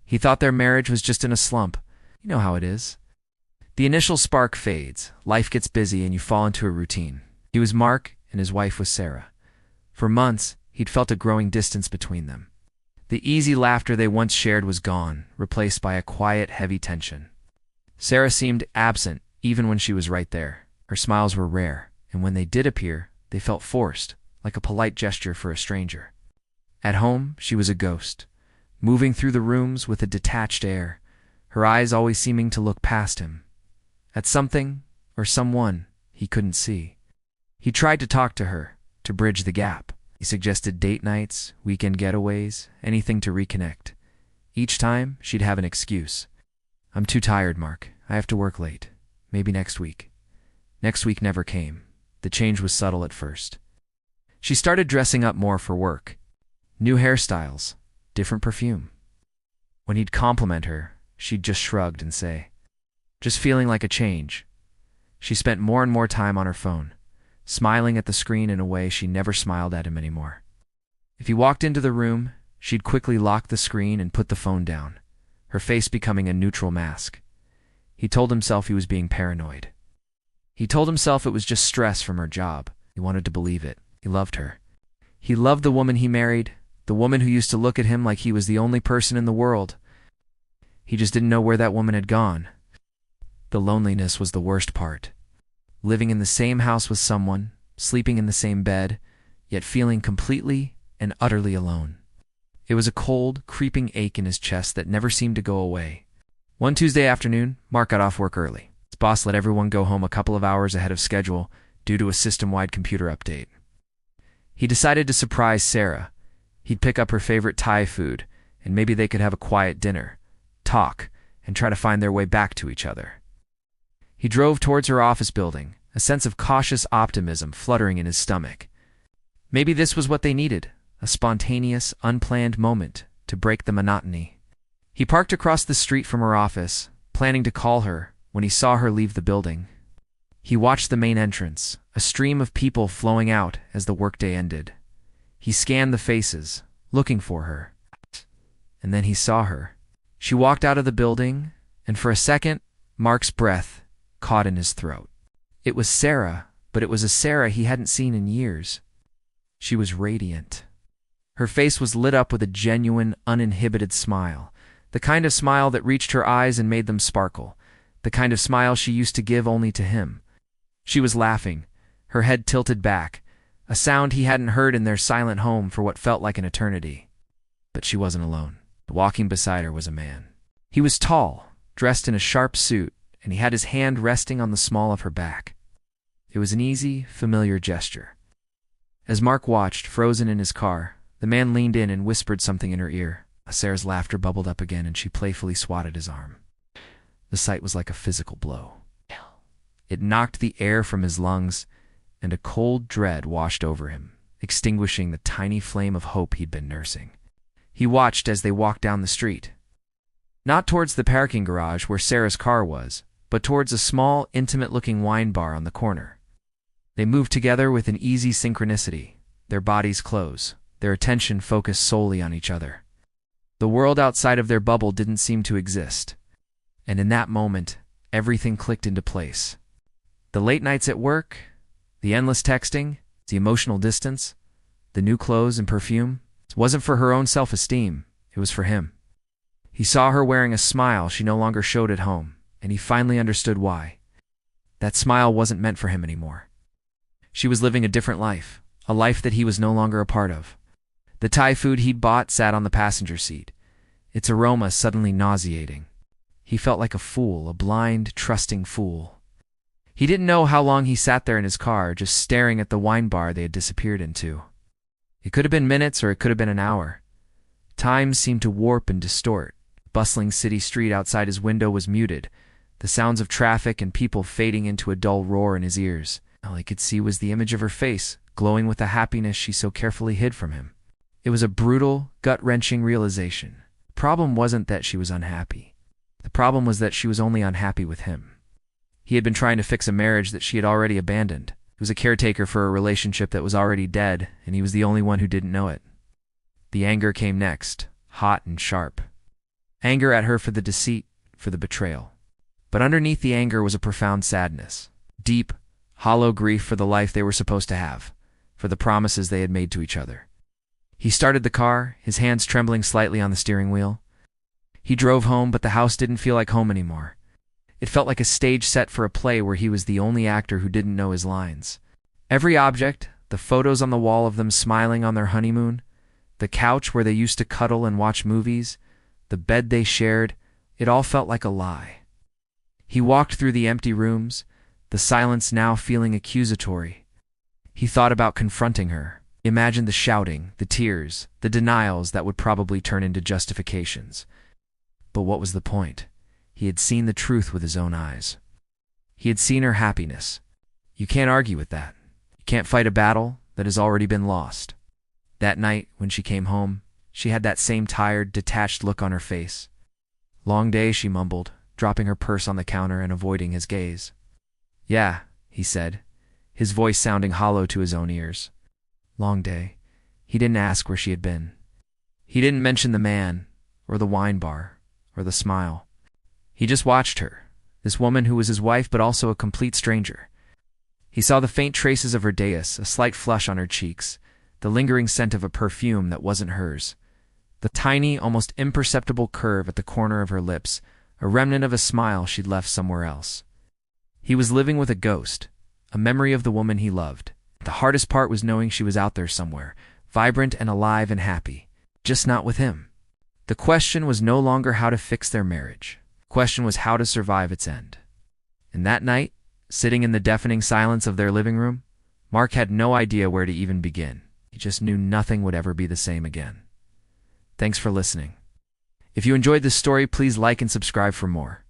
He thought their marriage was just in a slump. You know how it is. The initial spark fades, life gets busy, and you fall into a routine. He was Mark, and his wife was Sarah. For months, he'd felt a growing distance between them. The easy laughter they once shared was gone, replaced by a quiet, heavy tension. Sarah seemed absent, even when she was right there. Her smiles were rare, and when they did appear, they felt forced, like a polite gesture for a stranger. At home, she was a ghost, moving through the rooms with a detached air, her eyes always seeming to look past him, at something or someone he couldn't see. He tried to talk to her, to bridge the gap. He suggested date nights, weekend getaways, anything to reconnect. Each time, she'd have an excuse. "I'm too tired, Mark. I have to work late. Maybe next week." Next week never came. The change was subtle at first. She started dressing up more for work. New hairstyles, different perfume. When he'd compliment her, she'd just shrugged and say, "Just feeling like a change." She spent more and more time on her phone, smiling at the screen in a way she never smiled at him anymore. If he walked into the room, she'd quickly lock the screen and put the phone down, her face becoming a neutral mask. He told himself he was being paranoid. He told himself it was just stress from her job. He wanted to believe it. He loved her. He loved the woman he married, the woman who used to look at him like he was the only person in the world. He just didn't know where that woman had gone. The loneliness was the worst part. Living in the same house with someone, sleeping in the same bed, yet feeling completely and utterly alone. It was a cold, creeping ache in his chest that never seemed to go away. One Tuesday afternoon, Mark got off work early. His boss let everyone go home a couple of hours ahead of schedule due to a system-wide computer update. He decided to surprise Sarah. He'd pick up her favorite Thai food, and maybe they could have a quiet dinner, talk, and try to find their way back to each other. He drove towards her office building, a sense of cautious optimism fluttering in his stomach. Maybe this was what they needed, a spontaneous, unplanned moment to break the monotony. He parked across the street from her office, planning to call her when he saw her leave the building. He watched the main entrance, a stream of people flowing out as the workday ended. He scanned the faces, looking for her. And then he saw her. She walked out of the building, and for a second, Mark's breath caught in his throat. It was Sarah, but it was a Sarah he hadn't seen in years. She was radiant. Her face was lit up with a genuine, uninhibited smile, the kind of smile that reached her eyes and made them sparkle, the kind of smile she used to give only to him. She was laughing, her head tilted back, a sound he hadn't heard in their silent home for what felt like an eternity. But she wasn't alone. Walking beside her was a man. He was tall, dressed in a sharp suit, and he had his hand resting on the small of her back. It was an easy, familiar gesture. As Mark watched, frozen in his car, the man leaned in and whispered something in her ear. Sarah's laughter bubbled up again, and she playfully swatted his arm. The sight was like a physical blow. It knocked the air from his lungs, and a cold dread washed over him, extinguishing the tiny flame of hope he'd been nursing. He watched as they walked down the street. Not towards the parking garage where Sarah's car was, but towards a small, intimate-looking wine bar on the corner. They moved together with an easy synchronicity, their bodies close, their attention focused solely on each other. The world outside of their bubble didn't seem to exist. And in that moment, everything clicked into place. The late nights at work, the endless texting, the emotional distance, the new clothes and perfume, it wasn't for her own self-esteem, it was for him. He saw her wearing a smile she no longer showed at home, and he finally understood why. That smile wasn't meant for him anymore. She was living a different life, a life that he was no longer a part of. The Thai food he'd bought sat on the passenger seat, its aroma suddenly nauseating. He felt like a fool, a blind, trusting fool. He didn't know how long he sat there in his car, just staring at the wine bar they had disappeared into. It could have been minutes or it could have been an hour. Time seemed to warp and distort. The bustling city street outside his window was muted, the sounds of traffic and people fading into a dull roar in his ears. All he could see was the image of her face, glowing with the happiness she so carefully hid from him. It was a brutal, gut-wrenching realization. The problem wasn't that she was unhappy. The problem was that she was only unhappy with him. He had been trying to fix a marriage that she had already abandoned. He was a caretaker for a relationship that was already dead, and he was the only one who didn't know it. The anger came next, hot and sharp. Anger at her for the deceit, for the betrayal. But underneath the anger was a profound sadness. Deep, hollow grief for the life they were supposed to have, for the promises they had made to each other. He started the car, his hands trembling slightly on the steering wheel. He drove home, but the house didn't feel like home anymore. It felt like a stage set for a play where he was the only actor who didn't know his lines. Every object, the photos on the wall of them smiling on their honeymoon, the couch where they used to cuddle and watch movies, the bed they shared, it all felt like a lie. He walked through the empty rooms, the silence now feeling accusatory. He thought about confronting her, imagined the shouting, the tears, the denials that would probably turn into justifications. But what was the point? He had seen the truth with his own eyes. He had seen her happiness. You can't argue with that. You can't fight a battle that has already been lost. That night, when she came home, she had that same tired, detached look on her face. "Long day," she mumbled, dropping her purse on the counter and avoiding his gaze. "Yeah," he said, his voice sounding hollow to his own ears. Long day. He didn't ask where she had been. He didn't mention the man, or the wine bar, or the smile. He just watched her, this woman who was his wife but also a complete stranger. He saw the faint traces of her dais, a slight flush on her cheeks, the lingering scent of a perfume that wasn't hers, the tiny, almost imperceptible curve at the corner of her lips, a remnant of a smile she'd left somewhere else. He was living with a ghost, a memory of the woman he loved. The hardest part was knowing she was out there somewhere, vibrant and alive and happy, just not with him. The question was no longer how to fix their marriage. The question was how to survive its end. And that night, sitting in the deafening silence of their living room, Mark had no idea where to even begin. He just knew nothing would ever be the same again. Thanks for listening. If you enjoyed this story, please like and subscribe for more.